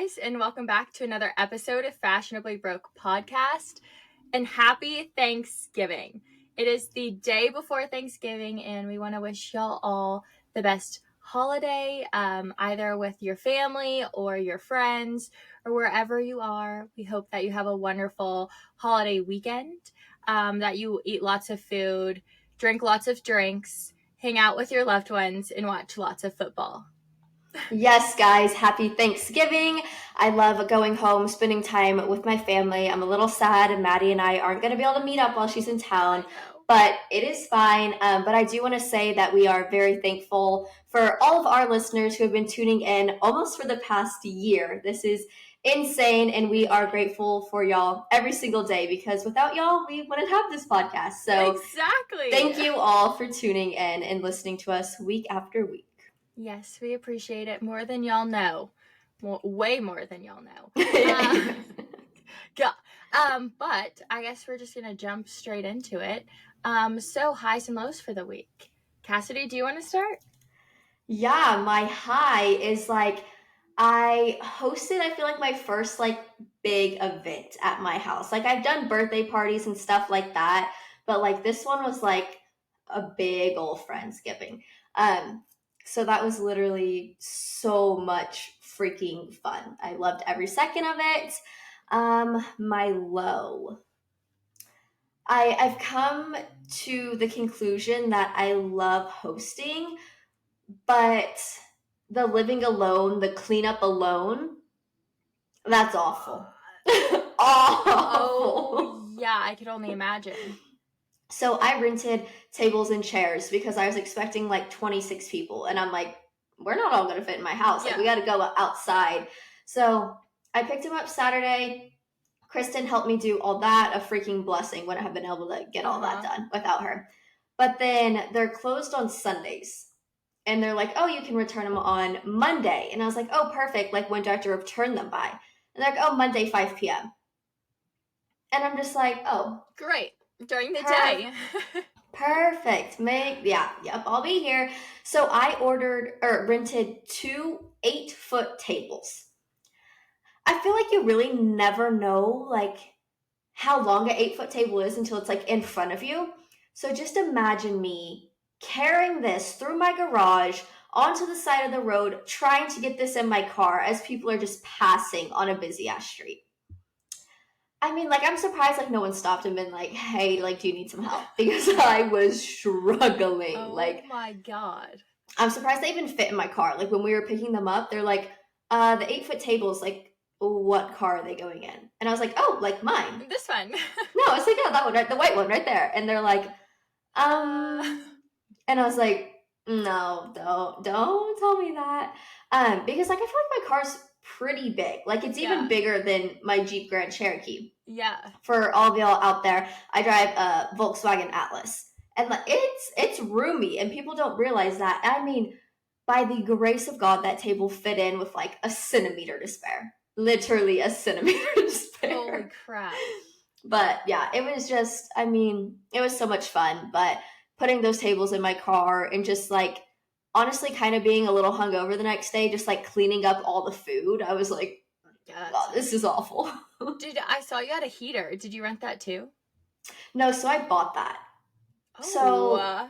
guys, and welcome back to another episode of Fashionably Broke Podcast. And happy Thanksgiving. It is the day before Thanksgiving, and we want to wish y'all all the best holiday, either with your family or your friends or wherever you are. We hope that you have a wonderful holiday weekend, that you eat lots of food, drink lots of drinks, hang out with your loved ones, and watch lots of football. Yes, guys, happy Thanksgiving. I love going home, spending time with my family. I'm a little sad, and Maddie and I aren't going to be able to meet up while she's in town, but it is fine. But I do want to say that we are very thankful for all of our listeners who have been tuning in almost for the past year. This is insane, and we are grateful for y'all every single day, because without y'all, we wouldn't have this podcast. So exactly. Thank you all for tuning in and listening to us week after week. Yes, we appreciate it more than y'all know. Way more than y'all know. But I guess we're just going to jump straight into it. So highs and lows for the week. Kassidy, do you want to start? Yeah, my high is I hosted, I feel like, my first big event at my house. I've done birthday parties and stuff like that, but this one was a big old Friendsgiving. So that was literally so much freaking fun. I loved every second of it. My low. I've come to the conclusion that I love hosting, but the living alone, the cleanup alone, that's awful. Awful. Oh, yeah, I could only imagine. So I rented tables and chairs because I was expecting 26 people. And I'm like, we're not all going to fit in my house. We got to go outside. So I picked him up Saturday. Kristen helped me do all that. A freaking blessing. Wouldn't have been able to get all that done without her. But then they're closed on Sundays. And they're like, oh, you can return them on Monday. And I was like, oh, perfect. When do I have to return them by? And they're like, oh, Monday, 5 p.m. And I'm just like, oh. Great. During the day. Perfect. I'll be here. So I rented 2 8-foot tables. I feel like you really never know how long an 8-foot table is until it's in front of you. So just imagine me carrying this through my garage onto the side of the road, trying to get this in my car as people are just passing on a busy ass street. I mean, I'm surprised no one stopped and been like, hey, do you need some help? Because I was struggling. Oh my God. I'm surprised they even fit in my car. When we were picking them up, they're like, the 8-foot tables, what car are they going in? And I was like, oh, mine. This one. No, it's no, that one, right? The white one right there. And they're like, and I was like, no, don't tell me that. Because I feel like my car's pretty big. It's even bigger than my Jeep Grand Cherokee. Yeah. For all of y'all out there, I drive a Volkswagen Atlas. And it's roomy, and people don't realize that. I mean, by the grace of God, that table fit in with a centimeter to spare. Literally a centimeter to spare. Holy crap. But yeah, it was just, it was so much fun. But putting those tables in my car and just honestly kind of being a little hungover the next day, just cleaning up all the food, I was like, oh, this is awful. I saw you had a heater. Did you rent that too? No, so I bought that. Oh, so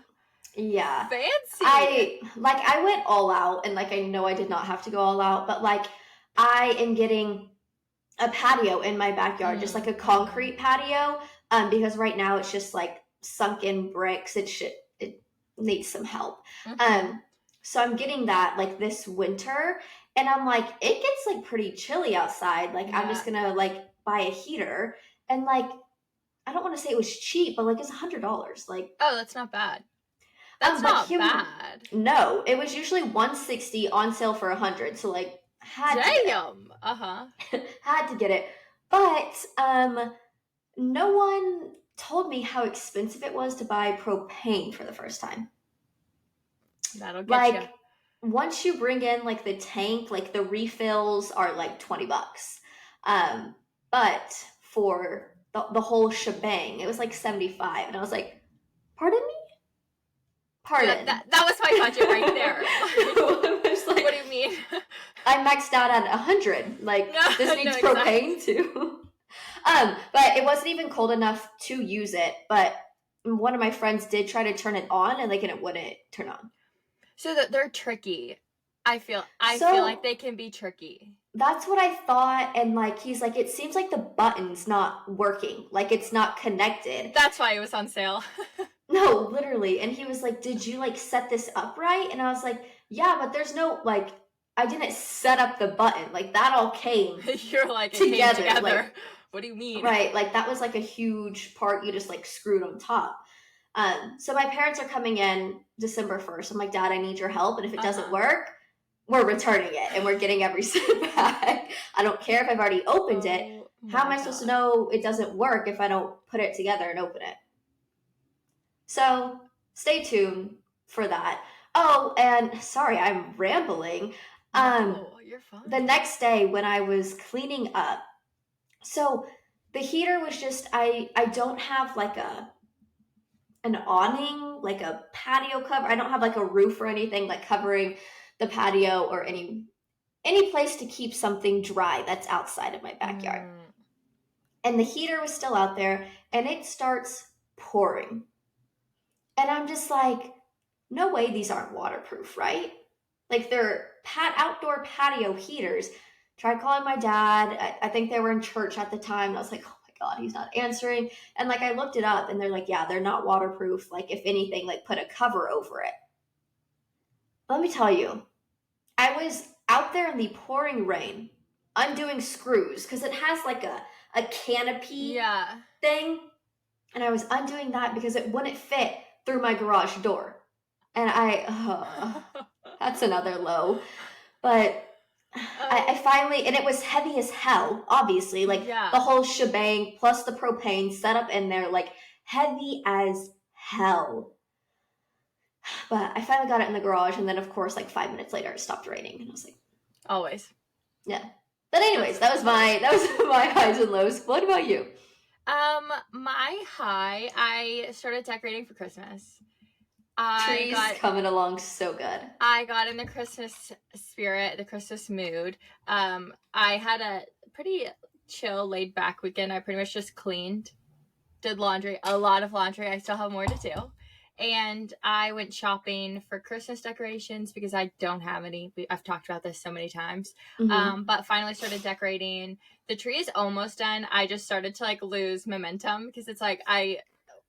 yeah. Fancy. I went all out, and I know I did not have to go all out, but I am getting a patio in my backyard, just a concrete patio, because right now it's just sunken bricks. It needs some help. Mm-hmm. So I'm getting that this winter, and I'm it gets pretty chilly outside. I'm just gonna buy a heater, and I don't want to say it was cheap, but it's $100. Oh, that's not bad. That's not bad. No, it was usually $160 on sale for $100. So had to get it. But no one told me how expensive it was to buy propane for the first time. That'll get you. Once you bring in the tank, the refills are $20. But for the whole shebang, it was $75, and I was like, pardon me? Pardon. That was my budget right there. I was What do you mean? I maxed out at 100. Like, this needs propane too. But it wasn't even cold enough to use it. But one of my friends did try to turn it on, and like, and it wouldn't turn on. So they're tricky. I feel like they can be tricky. That's what I thought. And like, he's like, it seems like the button's not working. Like, it's not connected. That's why it was on sale. No, literally. And he was like, did you like set this up right? And I was like, yeah, but there's no, like, I didn't set up the button. Like, that all came You're like, together. Came together. Like, what do you mean? Right. Like, that was like a huge part you just like screwed on top. So my parents are coming in December 1st. I'm like, Dad, I need your help. And if it doesn't work, we're returning it and we're getting every cent back. I don't care if I've already opened it. How am I supposed to know it doesn't work if I don't put it together and open it? So stay tuned for that. Oh, and sorry, I'm rambling. You're fine. The next day when I was cleaning up, so the heater was just, I don't have like an awning, like a patio cover. I don't have like a roof or anything like covering the patio or any place to keep something dry that's outside of my backyard. And the heater was still out there, and it starts pouring. And I'm just like, no way these aren't waterproof, right? Like, they're outdoor patio heaters. Tried calling my dad. I think they were in church at the time. And I was like, oh my God, he's not answering. And like, I looked it up, and they're like, yeah, they're not waterproof. Like, if anything, like, put a cover over it. Let me tell you, I was out there in the pouring rain, undoing screws, because it has like a canopy thing. And I was undoing that because it wouldn't fit through my garage door. And that's another low. But I finally, and it was heavy as hell, obviously, like the whole shebang plus the propane set up in there, like heavy as hell. But I finally got it in the garage, and then of course, like 5 minutes later, it stopped raining, and I was like, always. Yeah. But anyways, that was my highs and lows. What about you? My high, I started decorating for Christmas. Trees coming along so good. I got in the Christmas spirit, the Christmas mood. I had a pretty chill, laid back weekend. I pretty much just cleaned, did laundry, a lot of laundry. I still have more to do. And I went shopping for Christmas decorations because I don't have any. I've talked about this so many times. But finally started decorating. The tree is almost done. I just started to like lose momentum because it's like I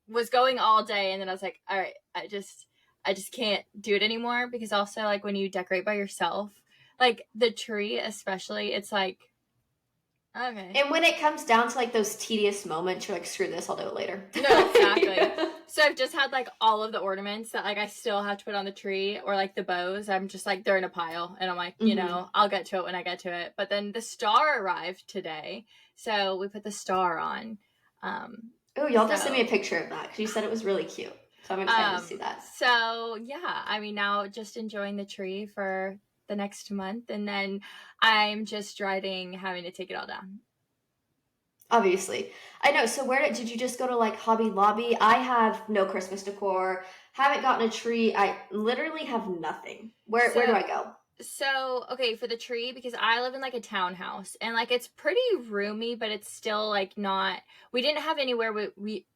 was going all day, and then I was like, all right, I just can't do it anymore, because also like when you decorate by yourself, like the tree especially, it's like, okay. And when it comes down to like those tedious moments, you're like, screw this, I'll do it later. No, exactly. So I've just had like all of the ornaments that like I still have to put on the tree, or like the bows. I'm just like, they're in a pile, and I'm like, you know, I'll get to it when I get to it. But then the star arrived today, so we put the star on. Oh, y'all just sent me a picture of that because you said it was really cute. So I'm excited to see that. So yeah, I mean, now just enjoying the tree for the next month, and then I'm just dreading having to take it all down. Obviously. I know. So where did you just go to like Hobby Lobby? I have no Christmas decor. Haven't gotten a tree. I literally have nothing. Where do I go? So, okay, for the tree, because I live in like a townhouse, and like it's pretty roomy, but it's still like not, we didn't have anywhere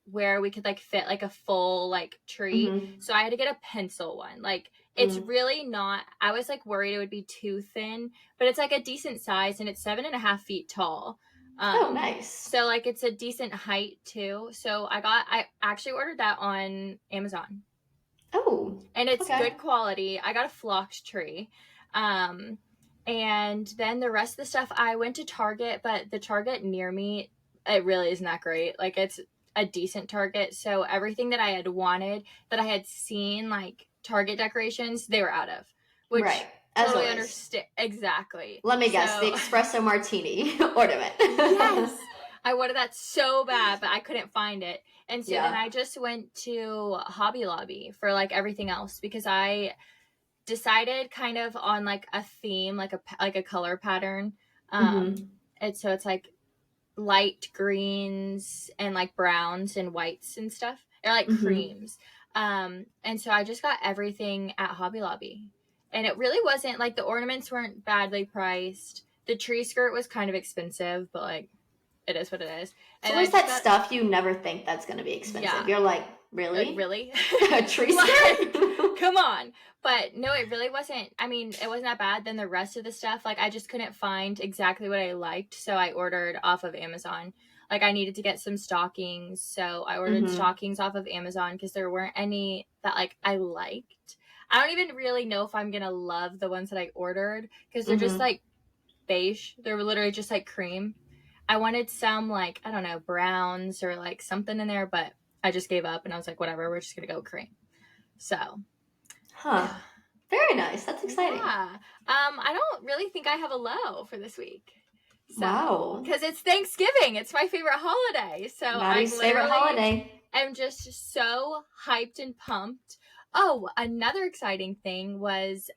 where we could like fit like a full like tree. So I had to get a pencil one. Like it's really not, I was like worried it would be too thin, but it's like a decent size, and it's 7.5 feet tall. Oh, nice. So like it's a decent height too. So I actually ordered that on Amazon. Oh. And it's good quality. I got a flocked tree. And then the rest of the stuff, I went to Target, but the Target near me, it really isn't that great. Like it's a decent Target. So everything that I had wanted, that I had seen, like Target decorations, they were out of. Which right. Totally understand. Exactly. Let me guess, the espresso martini ornament. Yes. I wanted that so bad, but I couldn't find it. And so then I just went to Hobby Lobby for like everything else, because I decided kind of on like a theme, like a color pattern. And so it's like light greens and like browns and whites and stuff, or like creams. And so I just got everything at Hobby Lobby. And it really wasn't, like, the ornaments weren't badly priced. The tree skirt was kind of expensive, but, like, it is what it is. It's always that stuff you never think that's going to be expensive. Yeah. You're like, really? Like, really? A tree skirt? Come on. But no, it really wasn't. I mean, it wasn't that bad. Then the rest of the stuff, like, I just couldn't find exactly what I liked. So I ordered off of Amazon. Like, I needed to get some stockings. So I ordered stockings off of Amazon because there weren't any that, like, I liked. I don't even really know if I'm going to love the ones that I ordered because they're just, like, beige. They're literally just, like, cream. I wanted some, like, I don't know, browns or, like, something in there, but I just gave up and I was like, whatever, we're just going to go cream. So. Huh. Very nice. That's exciting. Yeah. I don't really think I have a low for this week. So, wow. Because it's Thanksgiving. It's my favorite holiday. So Maddie's favorite holiday. I'm just so hyped and pumped. Oh, another exciting thing was,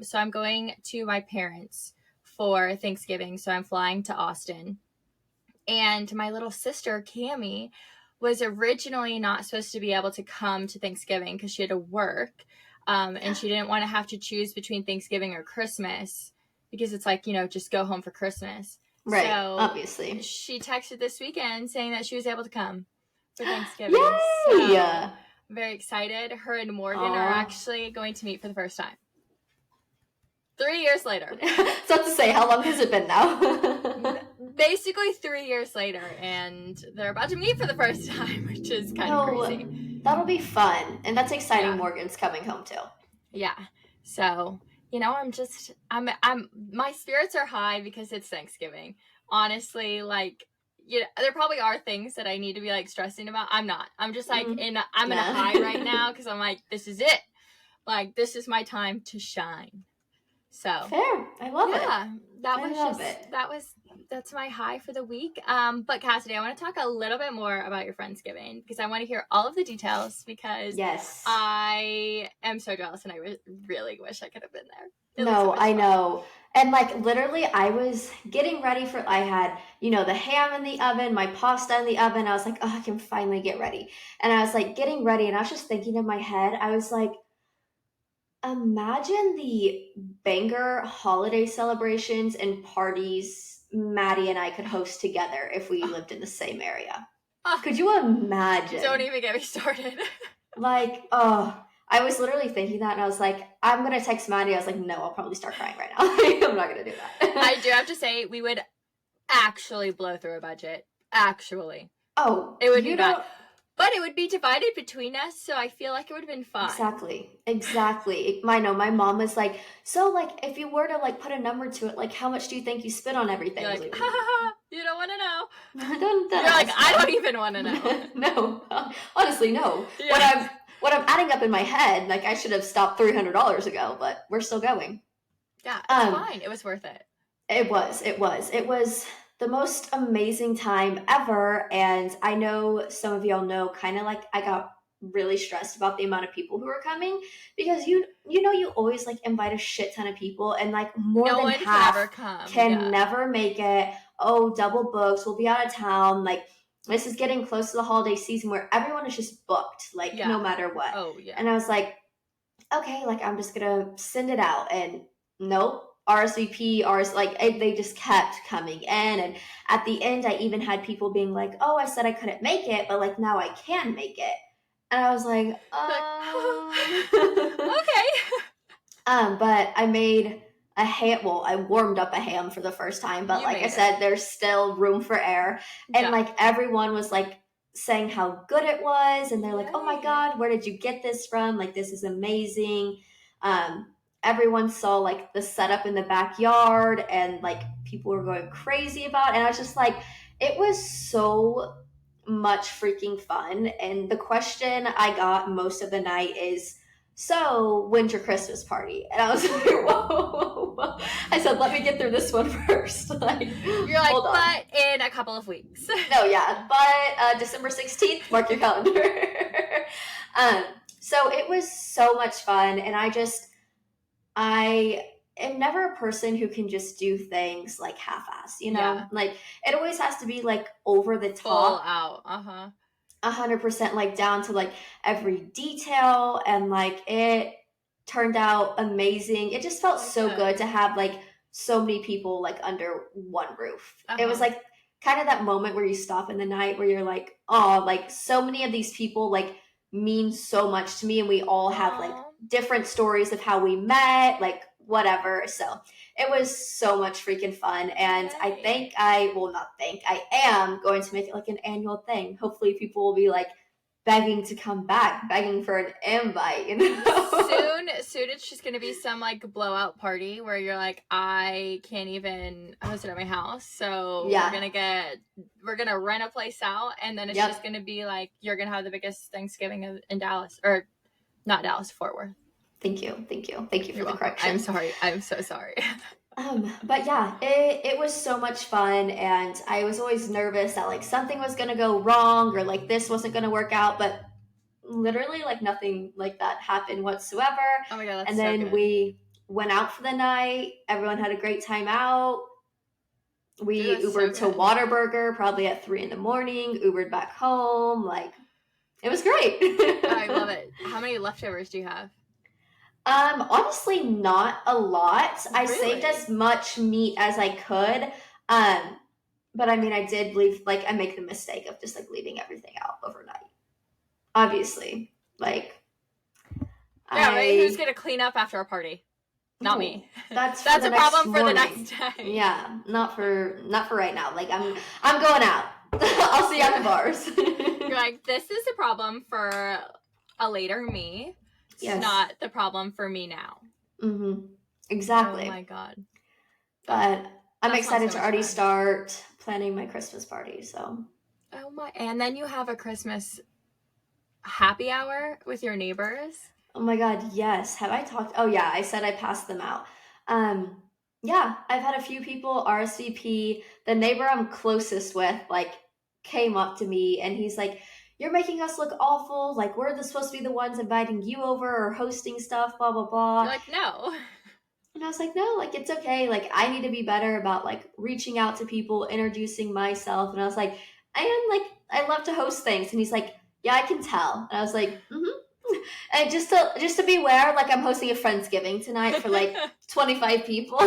so I'm going to my parents for Thanksgiving. So I'm flying to Austin. And my little sister, Cammie, was originally not supposed to be able to come to Thanksgiving because she had to work. And she didn't want to have to choose between Thanksgiving or Christmas because it's like, you know, just go home for Christmas. Right, so obviously. She texted this weekend saying that she was able to come for Thanksgiving. Yay! So, I'm very excited. Her and Morgan are actually going to meet for the first time. 3 years later. So to say, how long has it been now? Basically 3 years later, and they're about to meet for the first time, which is kind of crazy. That'll be fun, and that's exciting. Yeah. Morgan's coming home too. Yeah. So, you know, I'm my spirits are high because it's Thanksgiving. Honestly, like, you know, there probably are things that I need to be like stressing about. I'm not. I'm just like I'm in a high right now because I'm like, this is it. Like, this is my time to shine. So fair. I love it. Yeah, that's my high for the week. But Kassidy, I want to talk a little bit more about your Friendsgiving because I want to hear all of the details because yes, I am so jealous and I really wish I could have been there. No, I know. And like literally I was getting ready I had, you know, the ham in the oven, my pasta in the oven. I was like, oh, I can finally get ready. And I was like getting ready and I was just thinking in my head, I was like, imagine the banger holiday celebrations and parties Maddie and I could host together if we lived in the same area. Could you imagine? Don't even get me started. Like, I was literally thinking that and I was like, I'm going to text Maddie. I was like, no, I'll probably start crying right now. I'm not going to do that. I do have to say, we would actually blow through a budget. Actually. Oh. It would be bad. But it would be divided between us, so I feel like it would have been fun. Exactly. I know. My mom was like, so, like, if you were to, like, put a number to it, like, how much do you think you spent on everything? You're like, ha, ha, ha, you don't want to know. You're like, I don't even want to know. No. Honestly, no. Yeah. What I'm adding up in my head, like, I should have stopped $300 ago, but we're still going. Yeah, it's fine. It was worth it. It was the most amazing time ever. And I know some of y'all know kind of like I got really stressed about the amount of people who were coming because you know you always like invite a shit ton of people and like more than half can never make it. Oh, double books, we'll be out of town. Like this is getting close to the holiday season where everyone is just booked, like no matter what. Oh yeah. And I was like, okay, like I'm just gonna send it out. And nope. RSVP, they just kept coming in. And at the end, I even had people being like, oh, I said I couldn't make it, but like now I can make it. And I was like, okay. But I made a ham. Well, I warmed up a ham for the first time, but like I said, there's still room for error. And like everyone was like saying how good it was. And they're like, oh my God, where did you get this from? Like, this is amazing. Everyone saw like the setup in the backyard and like people were going crazy about it. And I was just like, it was so much freaking fun. And the question I got most of the night is, so when's your Christmas party? And I was like, whoa. I said, let me get through this one first. Like, you're like, but in a couple of weeks. No, yeah. But December 16th, mark your calendar. So it was so much fun. And I am never a person who can just do things like half-ass, you know? Yeah. Like it always has to be like over the top. Full out. 100% like down to like every detail. And like it turned out amazing. It just felt so good to have like so many people like under one roof. It was like kind of that moment where you stop in the night where you're like, oh, like so many of these people like mean so much to me, and we all have like different stories of how we met, like whatever. So it was so much freaking fun. And I am going to make it like an annual thing. Hopefully people will be like begging to come back, begging for an invite, you know? Soon it's just gonna be some like blowout party where you're like, I can't even host it at my house, so we're gonna rent a place out, and then it's just gonna be like, you're gonna have the biggest Thanksgiving in Dallas, or not Dallas, Fort Worth. Thank you for the correction. I'm so sorry. But yeah, it was so much fun, and I was always nervous that like something was gonna go wrong or like this wasn't gonna work out, but literally like nothing like that happened whatsoever. Oh my god, that's and then we went out for the night. Everyone had a great time out. We Ubered to Whataburger probably at 3 a.m, Ubered back home. Like, it was great. I love it. How many leftovers do you have? Honestly, not a lot. I saved as much meat as I could. But I mean, I did leave, like, I make the mistake of just like leaving everything out overnight. Obviously, like, right? Who's gonna clean up after a party? Not me. That's a problem for the next day. Yeah, not for right now. Like, I'm going out. I'll see you at the bars. You're like, this is a problem for a later me. It's not the problem for me now. Mm-hmm. Exactly. Oh my god. But I'm excited to already start planning my Christmas party. So. Oh my! And then you have a Christmas happy hour with your neighbors. Oh my god, yes. Have I talked? Oh yeah, I said I passed them out. Yeah, I've had a few people RSVP. The neighbor I'm closest with, like, came up to me and he's like, you're making us look awful. Like, we're supposed to be the ones inviting you over or hosting stuff, blah, blah, blah. You're like, no. And I was like, no, like, it's okay. Like, I need to be better about, like, reaching out to people, introducing myself. And I was like, I love to host things. And he's like, yeah, I can tell. And I was like, mm-hmm. And just to be aware, like, I'm hosting a Friendsgiving tonight for like 25 people.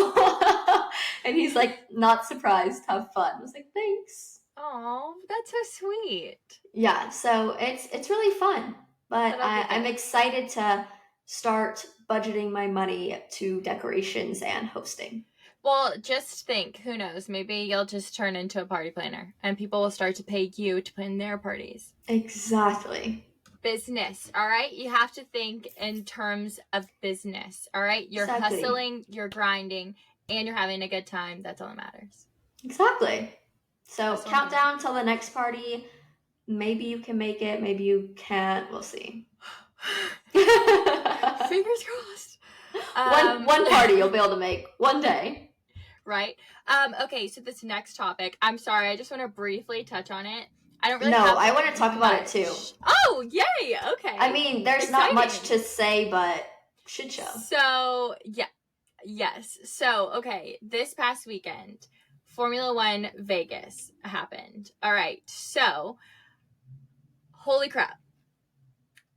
And he's like, not surprised, have fun. I was like, thanks. Oh, that's so sweet. Yeah, so it's really fun. But I'm excited to start budgeting my money to decorations and hosting. Well, just think, who knows, maybe you'll just turn into a party planner and people will start to pay you to plan their parties. Exactly. Business, all right? You have to think in terms of business, all right? You're hustling, you're grinding, and you're having a good time. That's all that matters. Exactly. So countdown till the next party. Maybe you can make it, maybe you can't. We'll see. Fingers crossed. One party you'll be able to make one day. Right. Okay, so this next topic, I'm sorry, I just want to briefly touch on it. I don't really I want to talk about it too. Oh, yay. Okay. I mean, there's not much to say, but shit show. So, yeah. Yes. So, okay, this past weekend, Formula One Vegas happened. All right. So, holy crap.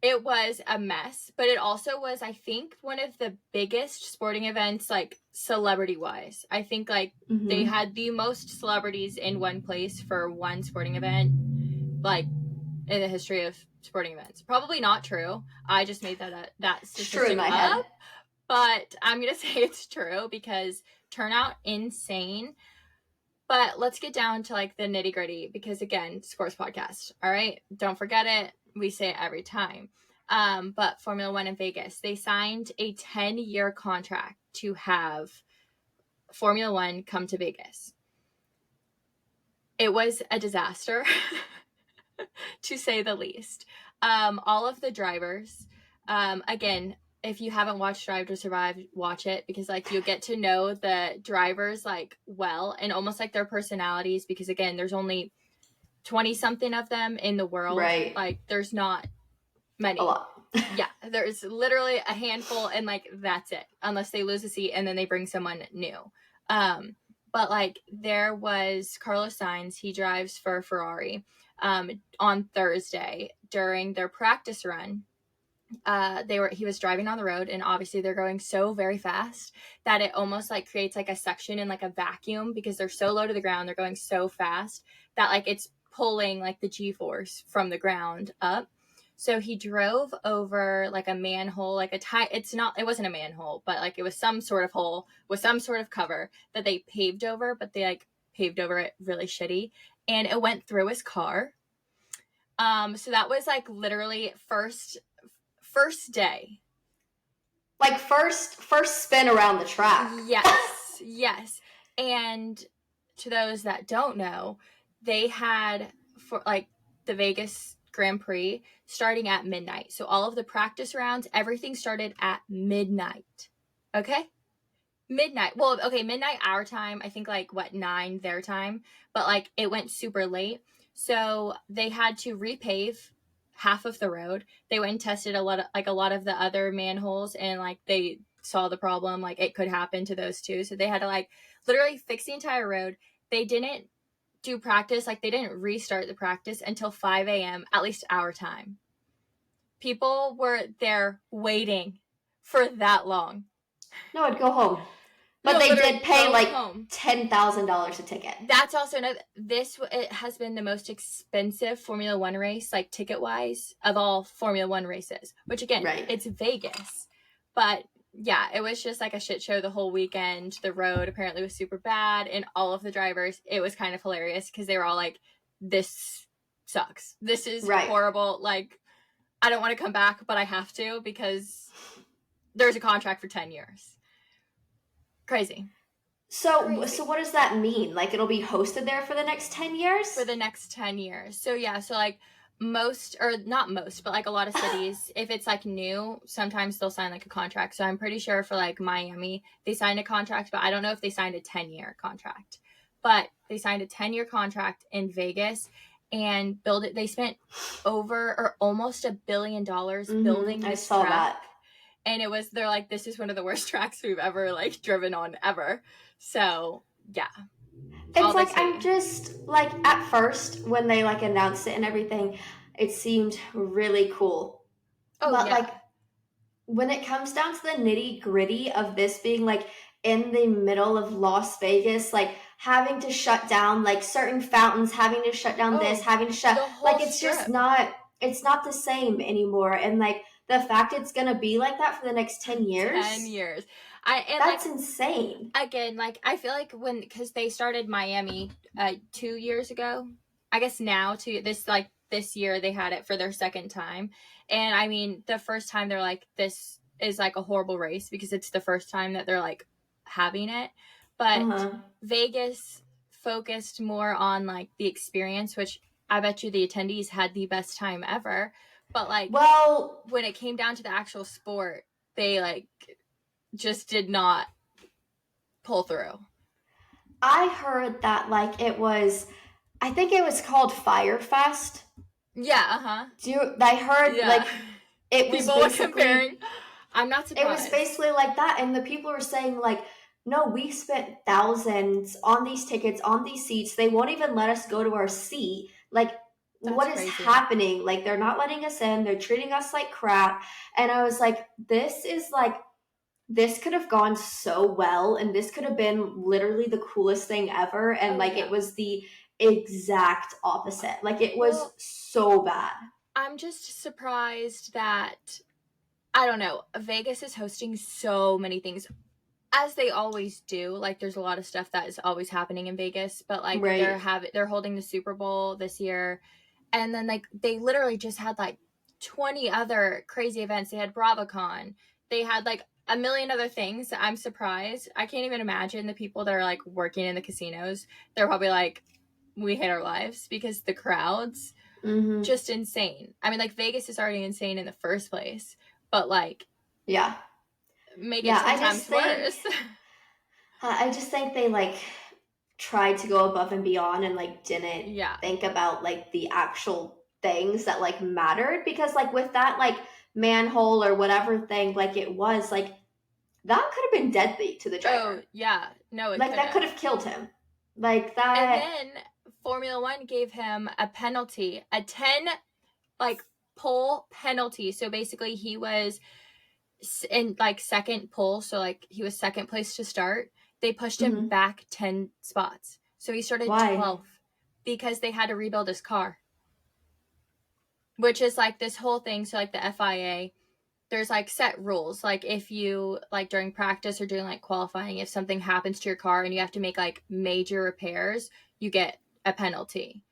It was a mess, but it also was, I think, one of the biggest sporting events, like, celebrity-wise. I think, like, they had the most celebrities in one place for one sporting event, like, in the history of sporting events. Probably not true. I just made that statistic up. But I'm going to say it's true because turnout, insane. But let's get down to, like, the nitty-gritty because, again, Scores Podcast, all right? Don't forget it. We say it every time. But Formula One in Vegas, they signed a 10-year contract to have Formula One come to Vegas. It was a disaster, to say the least. All of the drivers, again, if you haven't watched Drive to Survive, watch it because, like, you'll get to know the drivers, like, well, and almost, like, their personalities because, again, there's only 20-something of them in the world. Right. Like, there's not many. A lot. Yeah, there's literally a handful, and, like, that's it. Unless they lose a seat and then they bring someone new. But, like, there was Carlos Sainz. He drives for Ferrari on Thursday during their practice run. he was driving on the road, and obviously they're going so very fast that it almost like creates like a suction and like a vacuum, because they're so low to the ground, they're going so fast that like it's pulling like the G-force from the ground up. So he drove over like a manhole, like it wasn't a manhole, but like it was some sort of hole with some sort of cover that they paved over, but they like paved over it really shitty, and it went through his car. So that was like literally first day. Like first spin around the track. Yes. And to those that don't know, they had for like the Vegas Grand Prix starting at midnight. So all of the practice rounds, everything started at midnight. Okay? Midnight. Well, okay, midnight our time. I think like 9 their time, but like it went super late. So they had to repave half of the road. They went and tested a lot of the other manholes, and like they saw the problem, like it could happen to those too. So they had to like literally fix the entire road. They didn't do practice, like they didn't restart the practice until 5 a.m., at least our time. People were there waiting for that long. No, I'd go home. But they did pay like $10,000 a ticket. That's also it has been the most expensive Formula One race, like ticket wise, of all Formula One races. Which again, It's Vegas, but yeah, it was just like a shit show the whole weekend. The road apparently was super bad, and all of the drivers, it was kind of hilarious because they were all like, "This sucks. This is horrible. Like, I don't want to come back, but I have to because there's a contract for 10 years." Crazy. So what does that mean? Like it'll be hosted there for the next 10 years? For the next 10 years. So yeah, so like most, or not most, but like a lot of cities, if it's like new, sometimes they'll sign like a contract. So I'm pretty sure for like Miami, they signed a contract, but I don't know if they signed a 10-year contract. But they signed a 10-year contract in Vegas and they spent over or almost $1 billion building this track. That. And they're like, this is one of the worst tracks we've ever like driven on ever. So yeah. It's like, I'm just like, at first when they like announced it and everything, it seemed really cool. But like when it comes down to the nitty gritty of this being like in the middle of Las Vegas, like having to shut down like certain fountains, having to shut down having to shut, like it's strip. It's not the same anymore. And like, the fact it's going to be like that for the next 10 years. 10 years. That's insane. Again, like, I feel like because they started Miami 2 years ago, I guess now, this year they had it for their second time. And I mean, the first time they're like, this is like a horrible race because it's the first time that they're like having it. But Vegas focused more on like the experience, which I bet you the attendees had the best time ever. But like, when it came down to the actual sport, they like just did not pull through. I heard that like I think it was called Fyre Fest. Yeah, I heard like it was people were comparing. I'm not surprised. It was basically like that, and the people were saying like, no, we spent thousands on these tickets, on these seats. They won't even let us go to our seat. Like, what is happening? Like, they're not letting us in. They're treating us like crap. And I was like, this could have gone so well. And this could have been literally the coolest thing ever. And it was the exact opposite. Like, it was so bad. I'm just surprised that, I don't know, Vegas is hosting so many things, as they always do. Like, there's a lot of stuff that is always happening in Vegas. But, like, they're holding the Super Bowl this year. And then, like, they literally just had, like, 20 other crazy events. They had BravoCon. They had, like, a million other things. I'm surprised. I can't even imagine the people that are, like, working in the casinos. They're probably like, we hate our lives because the crowds, just insane. I mean, like, Vegas is already insane in the first place. But, like, make it 10 times worse. I just think they, like, tried to go above and beyond and like didn't think about like the actual things that like mattered, because like with that like manhole or whatever thing, like it was like that could have been deadly to the driver. That could have killed him like that. And then Formula One gave him a penalty, a 10 like pull penalty. So basically he was in like second pull. So like he was second place to start. They pushed him back 10 spots. So he started 12th because they had to rebuild his car. Which is like this whole thing. So like the FIA, there's like set rules. Like if you like during practice or during like qualifying, if something happens to your car and you have to make like major repairs, you get a penalty.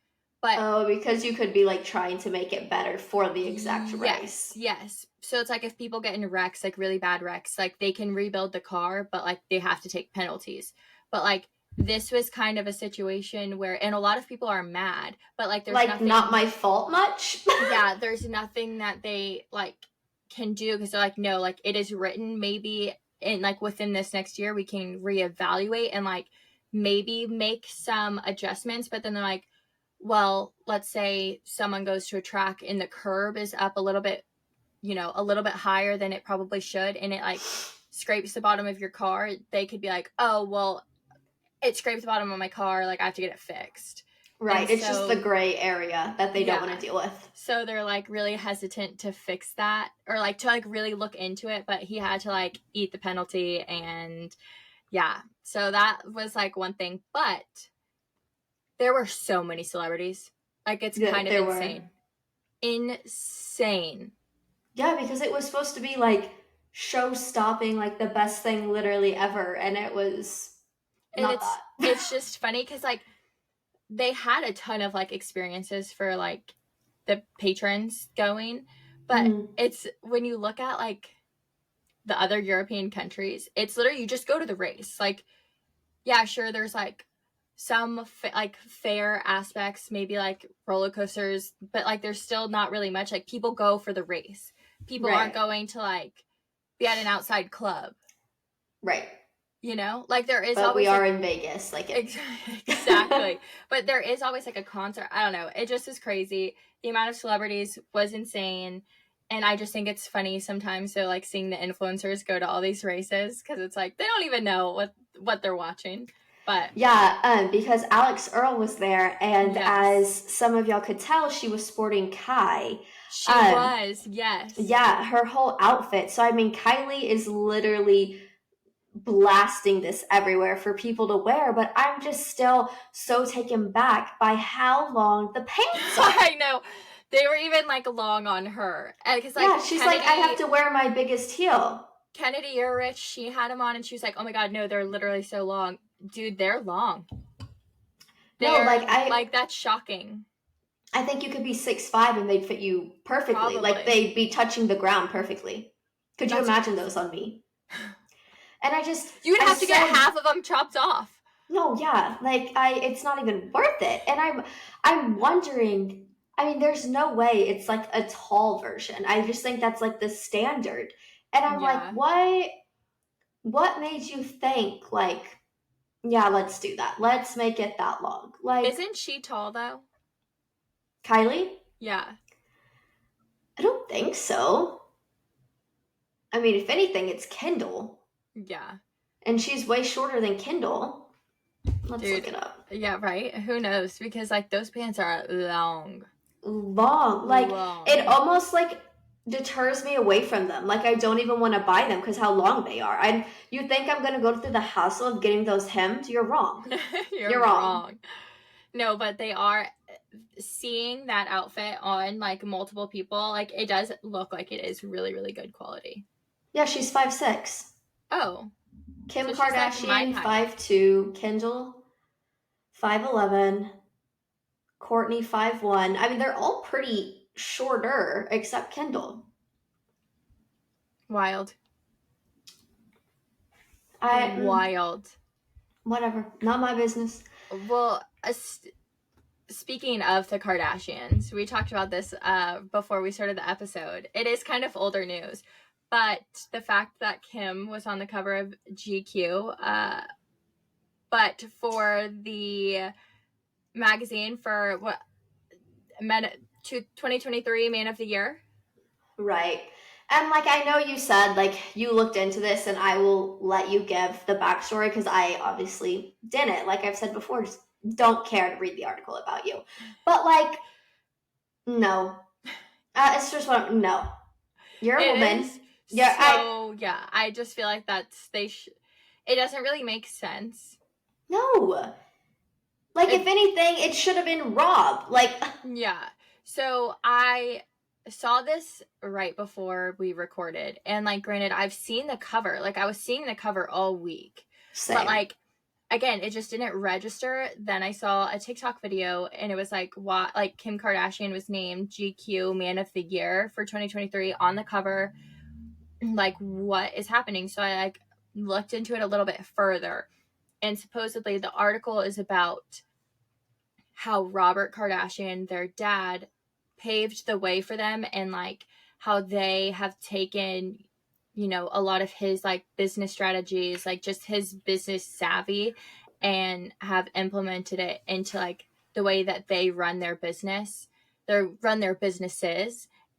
But because you could be like trying to make it better for the exact race. Yes. So it's like if people get in wrecks, like really bad wrecks, like they can rebuild the car, but like they have to take penalties. But like this was kind of a situation where, and a lot of people are mad, but like there's like nothing, not my fault much. Yeah, there's nothing that they like can do because they're like, no, like it is written. Maybe in like within this next year we can reevaluate and like maybe make some adjustments. But then they're like, well, let's say someone goes to a track and the curb is up a little bit, a little bit higher than it probably should, and it like scrapes the bottom of your car. They could be like, oh, well, it scrapes the bottom of my car, like I have to get it fixed. Right. It's just the gray area that they don't want to deal with. So they're like really hesitant to fix that or like to like really look into it, but he had to like eat the penalty. And yeah, so that was like one thing, but there were so many celebrities. Like it's kind of insane. Insane. Yeah, because it was supposed to be like show stopping, like the best thing literally ever, and it was not that. It's just funny because like they had a ton of like experiences for like the patrons going, but it's when you look at like the other European countries, it's literally you just go to the race. Like, yeah, sure, there's like some like fair aspects, maybe like roller coasters, but like there's still not really much. Like people go for the race. People aren't going to like be at an outside club. Right. Like there is but always we are in Vegas, like exactly. But there is always like a concert. I don't know. It just is crazy. The amount of celebrities was insane. And I just think it's funny sometimes. So like seeing the influencers go to all these races because it's like they don't even know what they're watching. But yeah, because Alex Earl was there, and as some of y'all could tell, she was sporting Kai. She was, yes. Yeah, her whole outfit. So I mean, Kylie is literally blasting this everywhere for people to wear, but I'm just still so taken back by how long the pants are. I know. They were even like long on her. Cause, like, yeah, she's Kennedy, like, I have to wear my biggest heel. Kennedy Urich, she had them on and she was like, oh my God, no, they're literally so long. Dude, they're long. That's shocking. I think you could be 6'5" and they'd fit you perfectly. Probably. Like they'd be touching the ground perfectly. Could you imagine those on me? And you'd have to get half of them chopped off. No, yeah, like it's not even worth it. And I'm wondering. I mean, there's no way it's like a tall version. I just think that's like the standard. And I'm like, what made you think like, yeah, let's do that. Let's make it that long. Like, isn't she tall though? Kylie? Yeah. I don't think so. I mean, if anything, it's Kendall. Yeah. And she's way shorter than Kendall. Let's look it up. Yeah, right? Who knows? Because, like, those pants are long. Like, it almost, like, deters me away from them. Like, I don't even want to buy them because how long they are. You think I'm going to go through the hassle of getting those hemmed? You're wrong. You're wrong. No, but they are... Seeing that outfit on, like, multiple people, like, it does look like it is really, really good quality. Yeah, she's 5'6". Oh. Kim Kardashian, 5'2". Kendall, 5'11". Courtney, 5'1". I mean, they're all pretty shorter, except Kendall. Wild. Wild. Whatever. Not my business. Well, speaking of the Kardashians, we talked about this before we started the episode. It is kind of older news. But the fact that Kim was on the cover of GQ, but for the magazine for 2023 Man of the Year. Right. And like, I know you said, like, you looked into this and I will let you give the backstory because I obviously didn't. Like I've said before, just don't care to read the article about you. But like, no. It's just no. You're a It woman. is. Yeah, yeah, I just feel like it doesn't really make sense. No. Like, if anything, it should have been Rob. Like, yeah. So I saw this right before we recorded, and like, granted, I've seen the cover. Like, I was seeing the cover all week, same. but like, again, it just didn't register. Then I saw a TikTok video, and it was like, what? Like, Kim Kardashian was named GQ Man of the Year for 2023 on the cover. Like, what is happening? So I like looked into it a little bit further, and supposedly the article is about how Robert Kardashian, their dad, paved the way for them, and like how they have taken, you know, a lot of his like business strategies, like just his business savvy, and have implemented it into like the way that they run their businesses.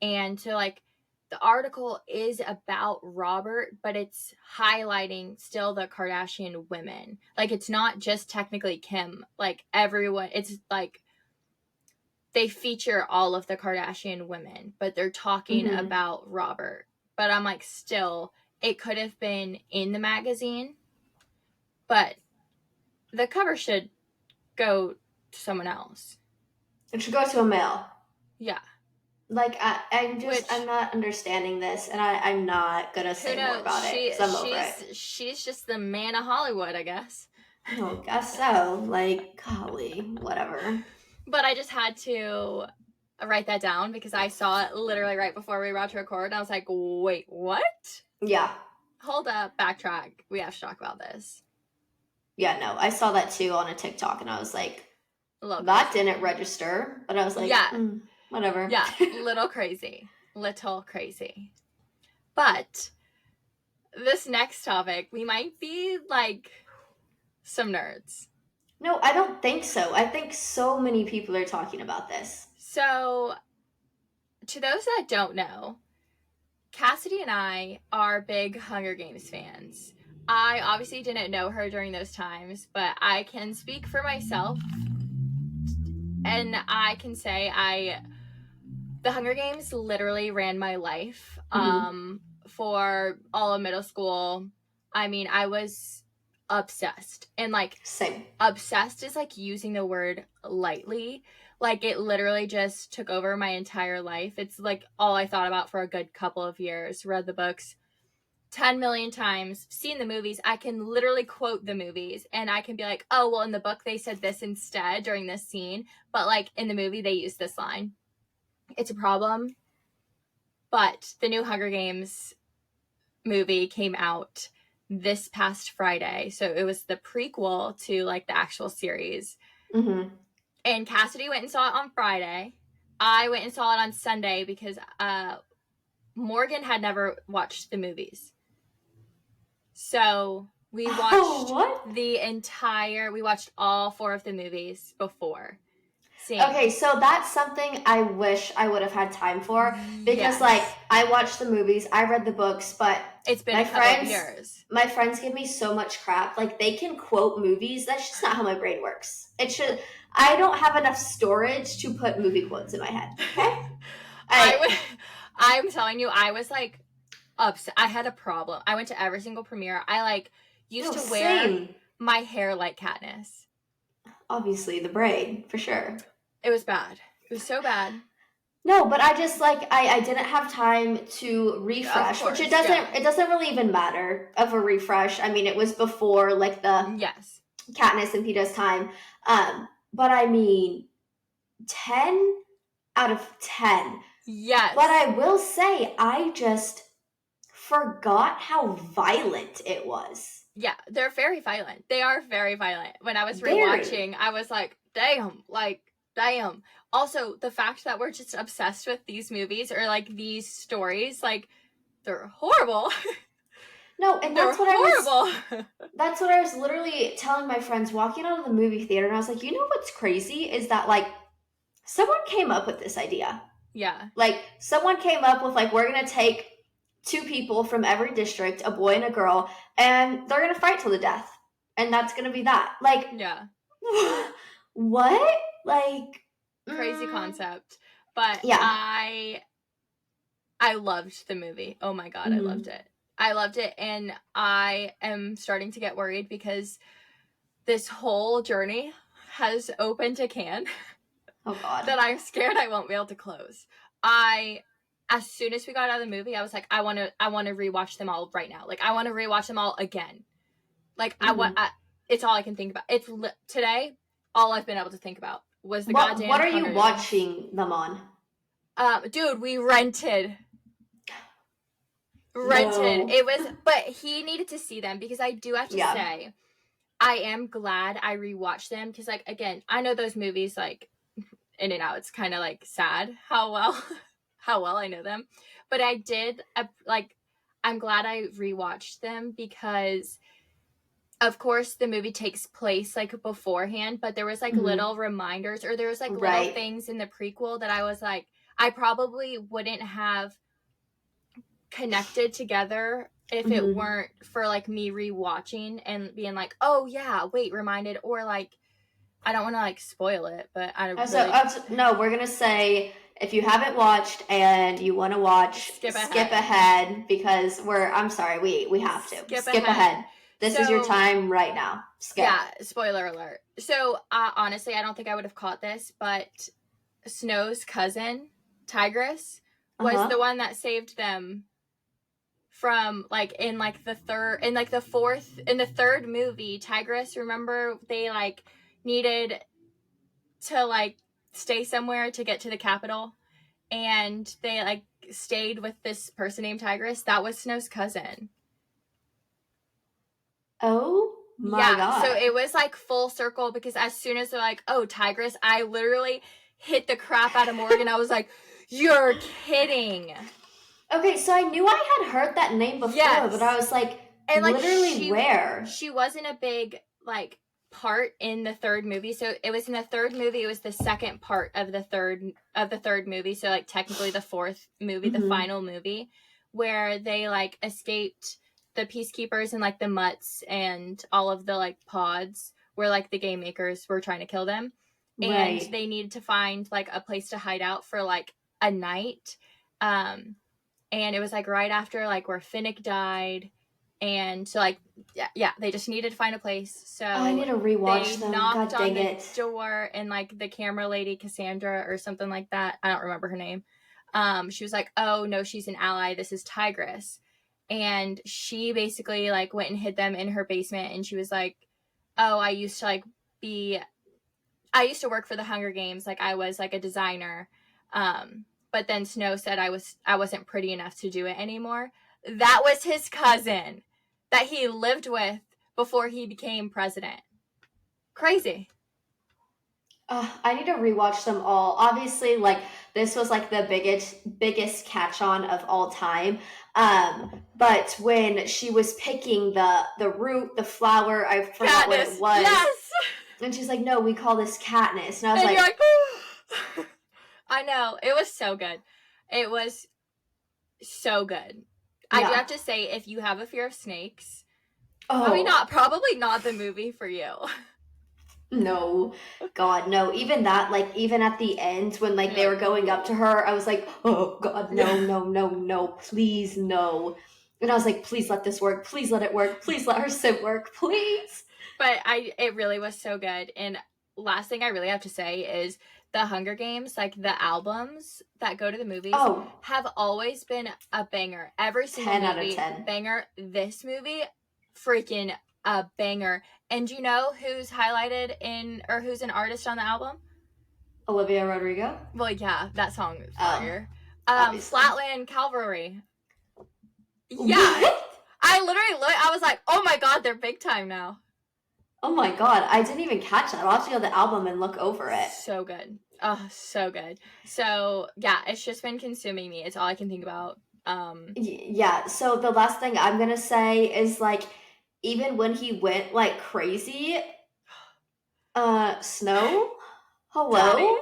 And so like the article is about Robert, but it's highlighting still the Kardashian women. Like, it's not just technically Kim. Like, everyone, it's like they feature all of the Kardashian women, but they're talking about Robert. But I'm like, still, it could have been in the magazine, but the cover should go to someone else. It should go to a male. Yeah. Like, I'm not understanding this, and I'm not gonna say more about it, 'cause I'm over it. She's just the man of Hollywood, I guess. I guess so. Like, golly, whatever. But I just had to write that down because I saw it literally right before we were about to record, and I was like, wait, what? Yeah. Hold up, backtrack. We have to talk about this. Yeah, no, I saw that too on a TikTok, and I was like, that didn't register. But I was like, yeah. Whatever. Yeah, little crazy. But this next topic, we might be like some nerds. No, I don't think so. I think so many people are talking about this. So, to those that don't know, Kassidy and I are big Hunger Games fans. I obviously didn't know her during those times, but I can speak for myself. And I can say the Hunger Games literally ran my life for all of middle school. I mean, I was obsessed. And like, same. Obsessed is like using the word lightly. Like, it literally just took over my entire life. It's like all I thought about for a good couple of years. Read the books 10 million times, seen the movies. I can literally quote the movies, and I can be like, oh, well, in the book they said this instead during this scene, but like in the movie they used this line. It's a problem. But the new Hunger Games movie came out this past Friday, so it was the prequel to like the actual series. And Kassidy went and saw it on Friday. I went and saw it on Sunday because Morgan had never watched the movies. So we watched we watched all 4 of the movies before. Okay, so that's something I wish I would have had time for, because like, I watched the movies, I read the books, but it's been a couple of years. My friends give me so much crap. Like, they can quote movies. That's just not how my brain works. I don't have enough storage to put movie quotes in my head. Okay? I'm telling you, I was like upset. I had a problem. I went to every single premiere. I like used to wear my hair like Katniss. Obviously, the braid, for sure. It was bad. It was so bad. No, but I just like I didn't have time to refresh, which it doesn't really even matter of a refresh. I mean, it was before like the Katniss and Peeta's time. But I mean, 10 out of 10. Yes. But I will say, I just forgot how violent it was. Yeah, they're very violent. They are very violent. When I was rewatching, I was like, damn. Also, the fact that we're just obsessed with these movies or like these stories, like, they're horrible. No, and that's what I was literally telling my friends walking out of the movie theater, and I was like, you know what's crazy is that like someone came up with this idea. Yeah. Like, someone came up with like, we're gonna take 2 people from every district, a boy and a girl, and they're gonna fight till the death, and that's gonna be that. Like, yeah. What? Like, crazy concept. But yeah. I I loved the movie. Oh my God, I loved it. I loved it, and I am starting to get worried because this whole journey has opened a can Oh God. that I'm scared I won't be able to close. As soon as we got out of the movie, I was like, I want to rewatch them all right now. Like, I want to rewatch them all again. Like, it's all I can think about. Today, all I've been able to think about was the goddamn. What are you watching them on? Dude, we rented. No. It was, but he needed to see them because I do have to say, I am glad I rewatched them because, like, again, I know those movies, like, in and out. It's kind of like sad how well I know them, but I did I'm glad I rewatched them because, of course, the movie takes place like beforehand, but there was like little reminders, or there was like little things in the prequel that I was like, I probably wouldn't have connected together if it weren't for like me rewatching and being like, oh yeah, wait, reminded, or like, I don't want to like spoil it, but no, we're gonna say if you haven't watched and you want to watch, skip ahead because I'm sorry, we have to skip ahead. This is your time right now. Skip. Yeah, spoiler alert. So honestly, I don't think I would have caught this, but Snow's cousin Tigress was the one that saved them from like in the third movie. Tigress, remember, they like needed to like stay somewhere to get to the capital, and they like stayed with this person named Tigress. That was Snow's cousin. Oh my God. So it was like full circle because as soon as they're like, oh, Tigress, I literally hit the crap out of Morgan. I was like, you're kidding. Okay, so I knew I had heard that name before, but I was like, and like, literally where? She wasn't a big like part in the third movie. So it was in the third movie. It was the second part of the third movie. So like technically the fourth movie, the final movie, where they like escaped the peacekeepers and like the mutts and all of the like pods where like the game makers were trying to kill them. And they needed to find like a place to hide out for like a night. And it was like right after like where Finnick died. And so like, yeah, they just needed to find a place. So I need to rewatch them. Knocked on the door, and like the camera lady, Cassandra or something like that, I don't remember her name. She was like, oh no, she's an ally. This is Tigress. And she basically like went and hid them in her basement. And she was like, oh, I used to work for the Hunger Games. Like I was like a designer. But then Snow said I wasn't pretty enough to do it anymore. That was his cousin that he lived with before he became president. Crazy. I need to rewatch them all. Obviously, like this was like the biggest catch-on of all time. But when she was picking the root, the flower, I forgot what it was. Yes. And she's like, "No, we call this Katniss." And I was like, you're like I know. It was so good. It was so good. I do have to say, if you have a fear of snakes, probably not the movie for you. No, God, no. Even that, like, even at the end when like they were going up to her, I was like, oh God, no, please, no. And I was like, please let this work. Please let it work. Please let her sim work, please. But it really was so good. And last thing I really have to say is the Hunger Games, like the albums that go to the movies, have always been a banger. Every single 10 movie, out of 10. Banger. This movie, freaking a banger. And do you know who's highlighted who's an artist on the album? Olivia Rodrigo. Well, yeah, that song is fire. Flatland Cavalry. Yeah. I literally I was like, oh my God, they're big time now. Oh my God, I didn't even catch that. I'll have to go to the album and look over it. So good. Oh, so good. So, yeah, it's just been consuming me. It's all I can think about. Yeah, so the last thing I'm going to say is, like, even when he went, like, crazy, Snow? Hello? Daddy?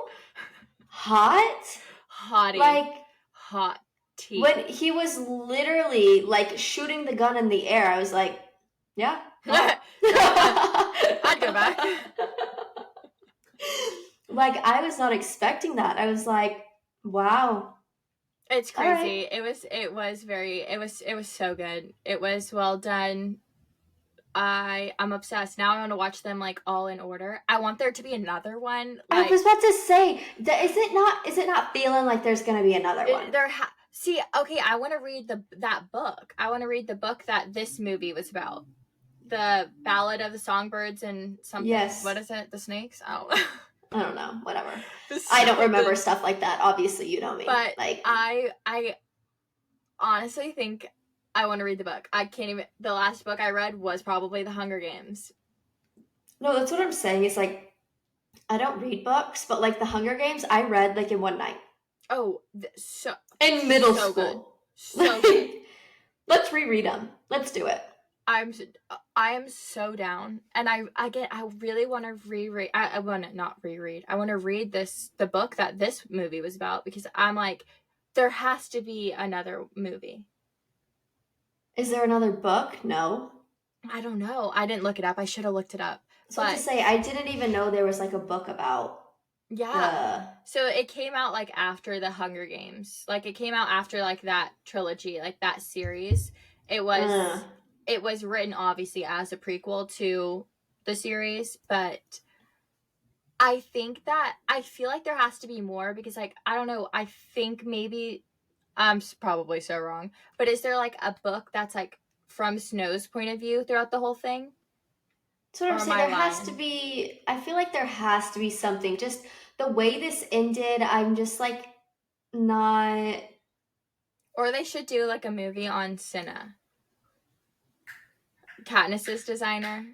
Hottie. Like, hot tea. When he was literally, like, shooting the gun in the air, I was like, yeah. I'd go back. Like, I was not expecting that. I was like, wow. It's crazy. Right. It was so good. It was well done. I'm obsessed. Now I want to watch them like all in order. I want there to be another one. Like, I was about to say, is it not feeling like there's going to be another one? See, okay, I want to read that book. I want to read the book that this movie was about. The Ballad of the Songbirds and something. Yes. What is it? The Snakes? Oh. I don't know. Whatever. I don't remember stuff like that. Obviously, you know me. But like, I honestly think I want to read the book. I can't even. The last book I read was probably The Hunger Games. No, that's what I'm saying. It's like, I don't read books, but like The Hunger Games, I read like in one night. Oh, so in middle school. Good. So good. Let's reread them. Let's do it. I am so down, and I really want to reread. I want to not reread. I want to read the book that this movie was about, because I'm like, there has to be another movie. Is there another book? No. I don't know. I didn't look it up. I should have looked it up. So to say, I didn't even know there was like a book about. Yeah. So it came out like after the Hunger Games. Like it came out after like that trilogy, like that series. It was written obviously as a prequel to the series, but I think that I feel like there has to be more, because like, I don't know, I think maybe I'm probably so wrong, but is there like a book that's like from Snow's point of view throughout the whole thing? So what I'm saying, there has to be, I feel like there has to be something. Just the way this ended, I'm just like not. Or they should do like a movie on Cinna, Katniss's designer.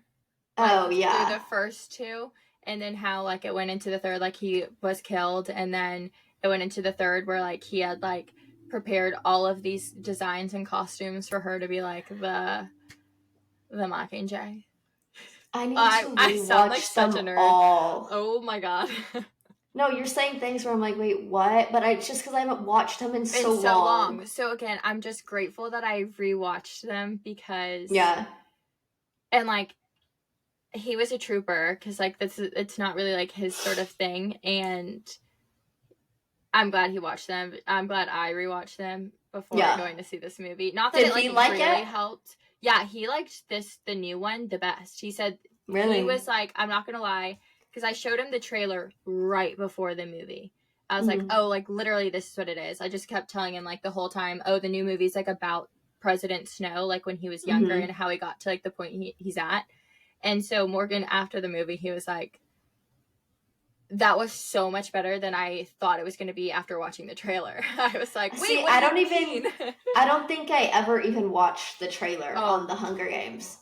Oh, yeah. Through the first two, and then how like it went into the third, like he was killed, and then it went into the third where like he had like prepared all of these designs and costumes for her to be like the Mockingjay. I need to rewatch like them all. Oh my god. No, you're saying things where I'm like, wait, what? But it's just because I haven't watched them in so long. So again, I'm just grateful that I rewatched them, because yeah. And like, he was a trooper, because like it's not really like his sort of thing, and I'm glad he watched them. I'm glad I rewatched them before going to see this movie. Not that he like really helped. Yeah, he liked the new one the best. He said he was like, I'm not gonna lie, because I showed him the trailer right before the movie. I was like, oh, like literally this is what it is. I just kept telling him like the whole time, oh, the new movie's like about President Snow, like when he was younger and how he got to like the point he's at. And so Morgan, after the movie, he was like, that was so much better than I thought it was going to be after watching the trailer. I was like, wait, what do you mean? I don't think I ever even watched the trailer on the Hunger Games.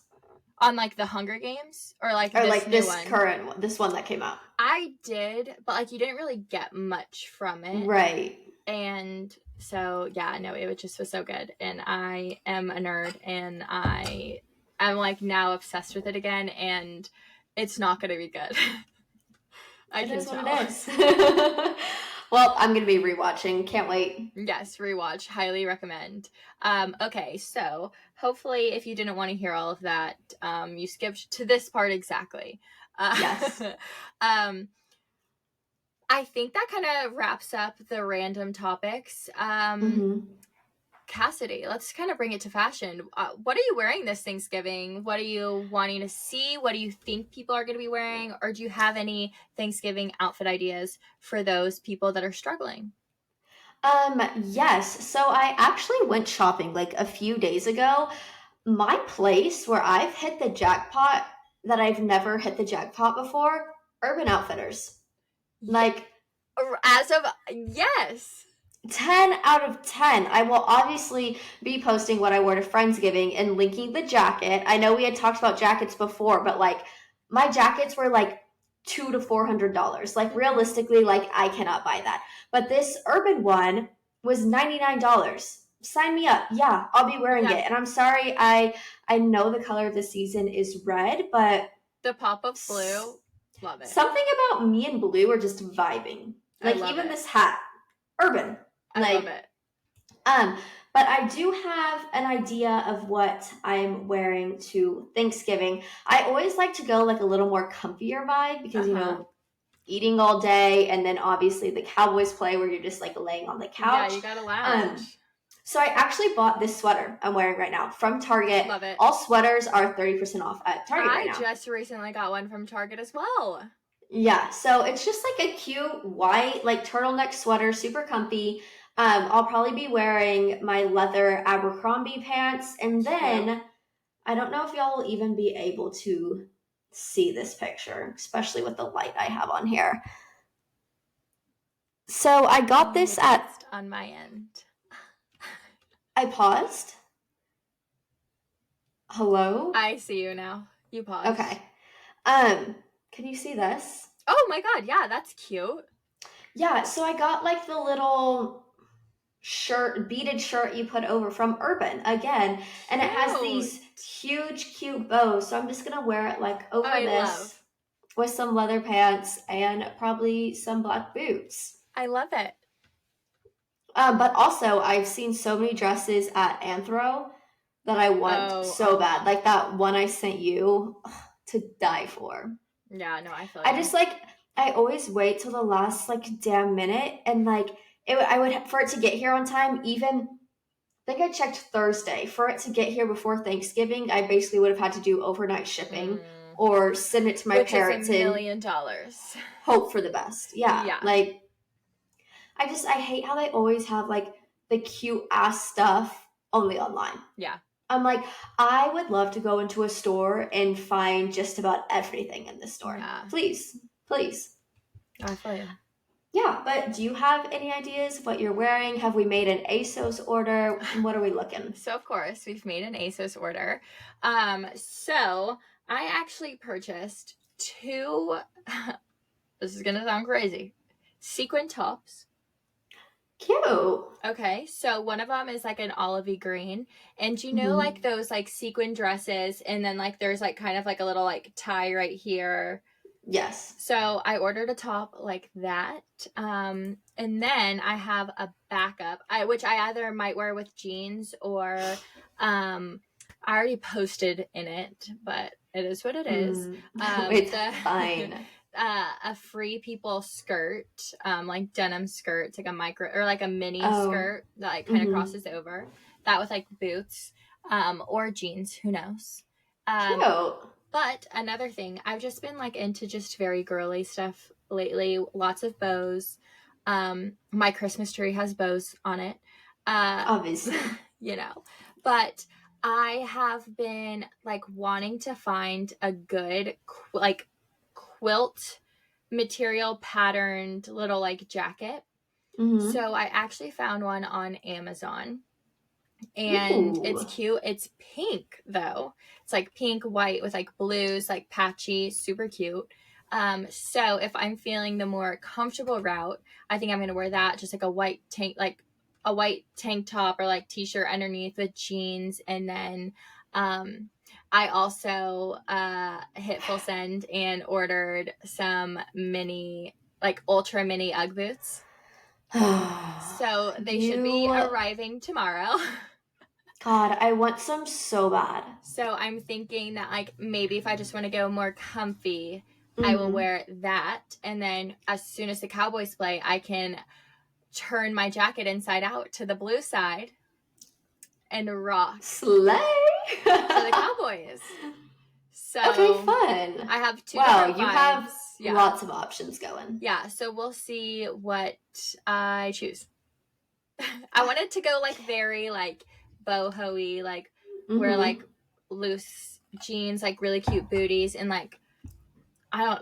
On like the Hunger Games? Or like this one that came out? I did, but like you didn't really get much from it. Right. And so, yeah, no, it just was so good. And I am a nerd, and I'm like now obsessed with it again, and it's not going to be good. It is what it is. Well, I'm going to be rewatching. Can't wait. Yes, rewatch. Highly recommend. Okay, so hopefully if you didn't want to hear all of that, you skipped to this part exactly. Yes. I think that kind of wraps up the random topics. Kassidy, let's kind of bring it to fashion. What are you wearing this Thanksgiving? What are you wanting to see? What do you think people are going to be wearing? Or do you have any Thanksgiving outfit ideas for those people that are struggling? Yes. So I actually went shopping like a few days ago. My place where I've hit the jackpot that I've never hit the jackpot before, Urban Outfitters. Like, yes. 10 out of 10. I will obviously be posting what I wore to Friendsgiving and linking the jacket. I know we had talked about jackets before, but like my jackets were like $200 to $400. Like realistically, like I cannot buy that. But this Urban one was $99. Sign me up. Yeah, I'll be wearing it. And I'm sorry, I know the color of the season is red, but the pop of blue, love it. Something about me and blue are just vibing. Like even this hat, Urban. I love it. But I do have an idea of what I'm wearing to Thanksgiving. I always like to go like a little more comfier vibe because, you know, eating all day, and then obviously the Cowboys play where you're just like laying on the couch. Yeah, you gotta lounge. So I actually bought this sweater I'm wearing right now from Target. Love it. All sweaters are 30% off at Target right now. I just recently got one from Target as well. Yeah, so it's just like a cute white like turtleneck sweater, super comfy. I'll probably be wearing my leather Abercrombie pants, and then I don't know if y'all will even be able to see this picture, especially with the light I have on here. So I got this at on my end. I paused. Hello? I see you now. You paused. Okay. Can you see this? Oh my god, yeah, that's cute. Yeah, so I got like the little beaded shirt you put over from Urban again, and it has these huge cute bows. So I'm just gonna wear it like over this with some leather pants and probably some black boots. I love it. But also I've seen so many dresses at Anthro that I want so bad. Like that one I sent you, to die for. Yeah, no, I feel I just like, I always wait till the last like damn minute, and like I would, for it to get here on time, even I think I checked Thursday, for it to get here before Thanksgiving, I basically would have had to do overnight shipping or send it to my parents $1 million. Hope for the best. Yeah. Like I hate how they always have like the cute ass stuff only online. Yeah. I'm like, I would love to go into a store and find just about everything in the store. Yeah. Please. I feel you. Yeah, but do you have any ideas of what you're wearing? Have we made an ASOS order? What are we looking? So, of course, we've made an ASOS order. So I actually purchased 2, this is going to sound crazy, sequin tops. Cute. Okay, so one of them is like an olivey green, and you know, like those like sequin dresses, and then like there's like kind of like a little like tie right here. Yes. So I ordered a top like that, and then I have a backup, which I either might wear with jeans or I already posted in it, but it is what it is. It's fine. A Free People skirt, like denim skirt. It's like a micro or like a mini skirt that like kind of crosses over. That with like boots, or jeans. Who knows? Cute. But another thing, I've just been like into just very girly stuff lately. Lots of bows. My Christmas tree has bows on it. Obviously, you know, but I have been like wanting to find a good like quilt material patterned little like jacket. So I actually found one on Amazon, and it's cute. It's pink though. It's like pink, white with like blues, like patchy, super cute. So if I'm feeling the more comfortable route, I think I'm going to wear that, just like a white tank top or like t-shirt underneath with jeans. And then I also hit full send and ordered some ultra mini Ugg boots. So they should be arriving tomorrow. God, I want some so bad. So I'm thinking that like maybe if I just want to go more comfy, I will wear that. And then as soon as the Cowboys play, I can turn my jacket inside out to the blue side and rock. Slay! To the Cowboys. So okay, fun. I have 2 different vibes. You have lots of options going. Yeah, so we'll see what I choose. I wanted to go like very like boho-y, like wear like loose jeans, like really cute booties, and like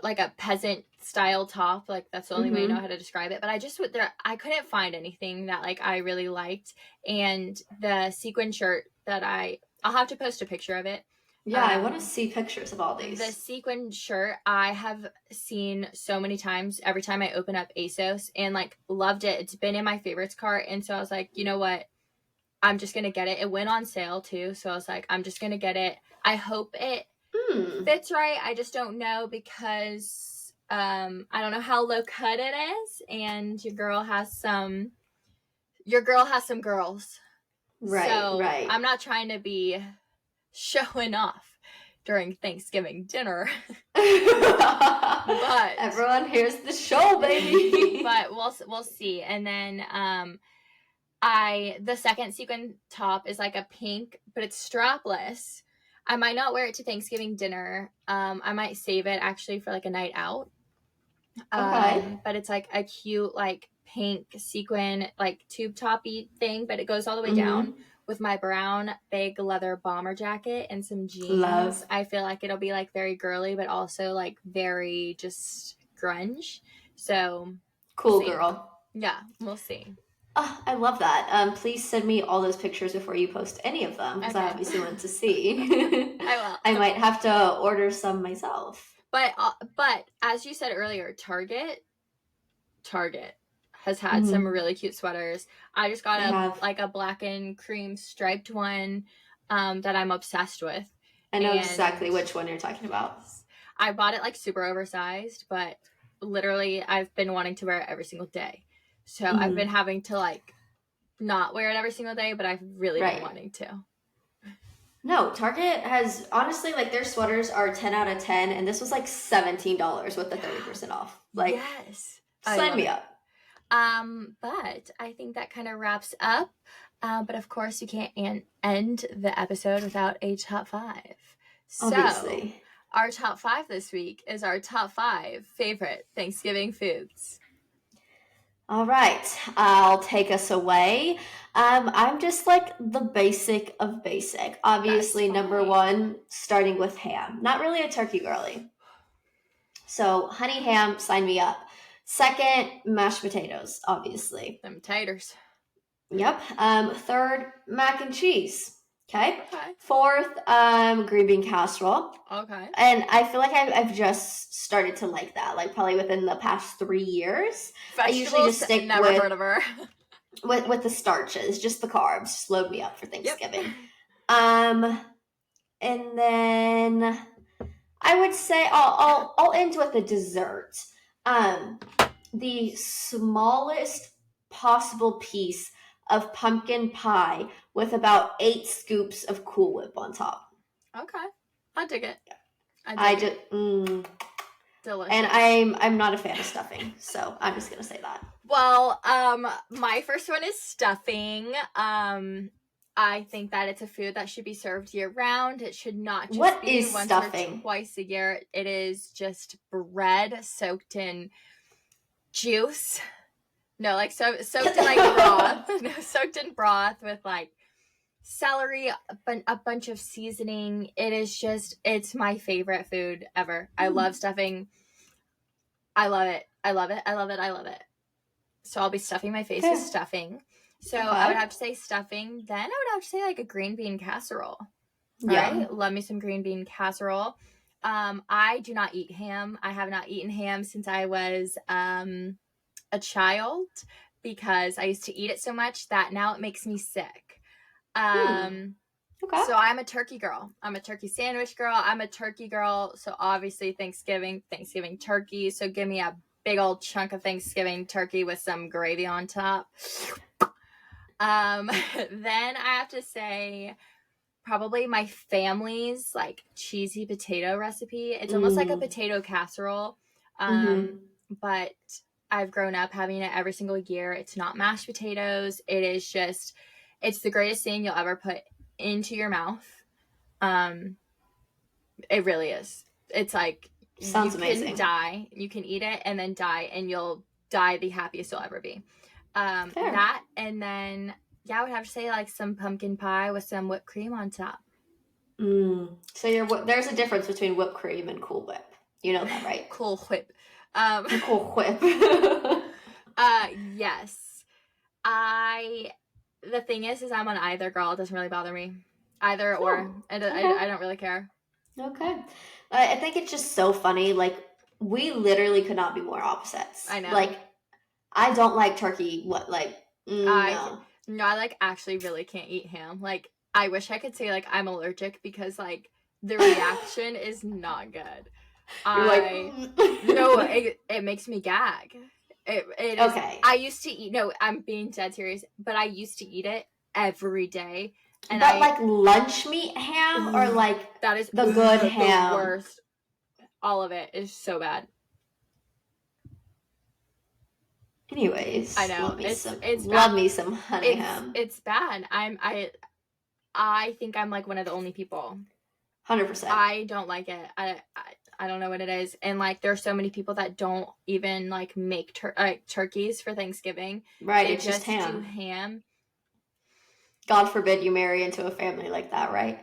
like a peasant style top. Like that's the only way I know how to describe it. But I couldn't find anything that like I really liked. And the sequin shirt that I'll have to post a picture of it. Yeah, I want to see pictures of all these. The sequin shirt I have seen so many times every time I open up ASOS, and like loved it. It's been in my favorites cart, and so I was like, you know what? I'm just going to get it. It went on sale too, so I was like, I'm just going to get it. I hope it fits right. I just don't know because I don't know how low cut it is, and your girl has some girls. Right, so right. I'm not trying to be showing off during Thanksgiving dinner. But everyone hears the show, baby. But we'll see. And then the second sequin top is like a pink, but it's strapless. I might not wear it to Thanksgiving dinner. I might save it actually for like a night out. Okay. But it's like a cute like pink sequin like tube toppy thing, but it goes all the way down with my brown big leather bomber jacket and some jeans. Love. I feel like it'll be like very girly, but also like very just grunge. So cool, girl. Yeah, we'll see. Oh, I love that. Please send me all those pictures before you post any of them, because I obviously want to see. I will. I might have to order some myself. But as you said earlier, Target has had some really cute sweaters. I just got a black and cream striped one that I'm obsessed with. I know exactly which one you're talking about. I bought it like super oversized, but literally I've been wanting to wear it every single day. So I've been having to like not wear it every single day, but I've really been wanting to. No, Target has, honestly, like, their sweaters are 10 out of 10, and this was, like, $17 with the 30% off. Like, yes. Sign me up. But I think that kind of wraps up. But, of course, you can't end the episode without a top 5. Obviously. So, our top 5 this week is our top 5 favorite Thanksgiving foods. All right, I'll take us away. I'm just like the basic of basic. Obviously, number 1, starting with ham. Not really a turkey girly. So, honey ham, sign me up. Second, mashed potatoes, obviously. Them taters. Yep. Third, mac and cheese. Okay. Fourth, green bean casserole. Okay. And I feel like I've just started to like that. Like probably within the past 3 years. I usually just stick never heard of her. with the starches, just the carbs. Just load me up for Thanksgiving. Yep. And then I would say I'll end with a dessert. The smallest possible piece of pumpkin pie with about 8 scoops of Cool Whip on top. Okay, I dig it. Delicious. And I'm not a fan of stuffing, so I'm just gonna say that. Well, my first one is stuffing. I think that it's a food that should be served year round. It should not just be once stuffing? Or twice a year. It is just bread soaked in juice. No, like soaked in like broth. No, soaked in broth with like celery, a bunch of seasoning. It's my favorite food ever. I love stuffing. I love it. I love it. I love it. I love it. So I'll be stuffing my face with stuffing. So I would have to say stuffing. Then I would have to say like a green bean casserole. Yeah. Right? Love me some green bean casserole. I do not eat ham. I have not eaten ham since I was a child because I used to eat it so much that now it makes me sick. Okay. So I'm a turkey girl. I'm a turkey sandwich girl. I'm a turkey girl. So obviously Thanksgiving turkey. So give me a big old chunk of Thanksgiving turkey with some gravy on top. Then I have to say probably my family's like cheesy potato recipe. It's almost like a potato casserole. But I've grown up having it every single year. It's not mashed potatoes. It's the greatest thing you'll ever put into your mouth. It really is. It's like sounds amazing. You can eat it and then die, and you'll die the happiest you'll ever be. That, and then I would have to say like some pumpkin pie with some whipped cream on top. So there's a difference between whipped cream and Cool Whip. You know that, right? Cool Whip. Cool Whip. Yes. The thing is I'm on either, girl. It doesn't really bother me. Either or. I don't really care. Okay. I think it's just so funny. Like, we literally could not be more opposites. I know. Like, I don't like turkey. No. I like actually really can't eat ham. Like, I wish I could say like I'm allergic because like the reaction is not good. No, it makes me gag. It is, okay. I used to eat. No, I'm being dead serious. But I used to eat it every day, And but like lunch meat ham or like that is the good ham? The worst. All of it is so bad. Anyways, I know love me some honey ham. It's bad. I think I'm like one of the only people. 100%. I don't like it. I don't know what it is. And like there's so many people that don't even like make turkeys for Thanksgiving. Right, they it's just ham. Do ham. God forbid you marry into a family like that, right?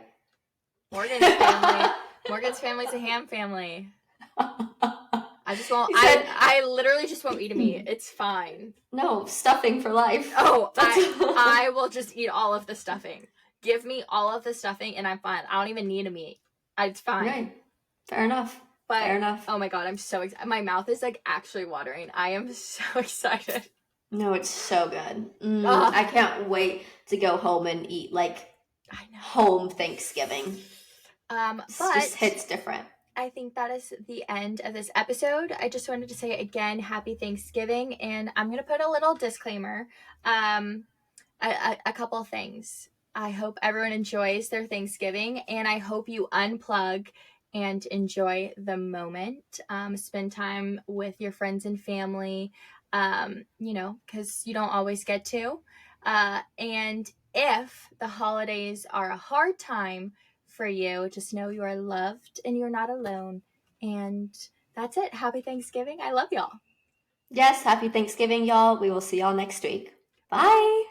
Morgan's family's a ham family. I just won't. I literally just won't eat a meat. It's fine. No, stuffing for life. Oh, I will just eat all of the stuffing. Give me all of the stuffing and I'm fine. I don't even need a meat. It's fine. Right. Fair enough. Fair enough. Oh my God, I'm so excited. My mouth is like actually watering. I am so excited. No, it's so good. I can't wait to go home and eat like home Thanksgiving. But just hits different. I think that is the end of this episode. I just wanted to say again, happy Thanksgiving. And I'm going to put a little disclaimer. A couple things. I hope everyone enjoys their Thanksgiving, and I hope you unplug and enjoy the moment. Spend time with your friends and family, because you don't always get to. And if the holidays are a hard time for you, just know you are loved and you're not alone. And that's it. Happy Thanksgiving. I love y'all. Yes, happy Thanksgiving, y'all. We will see y'all next week. Bye.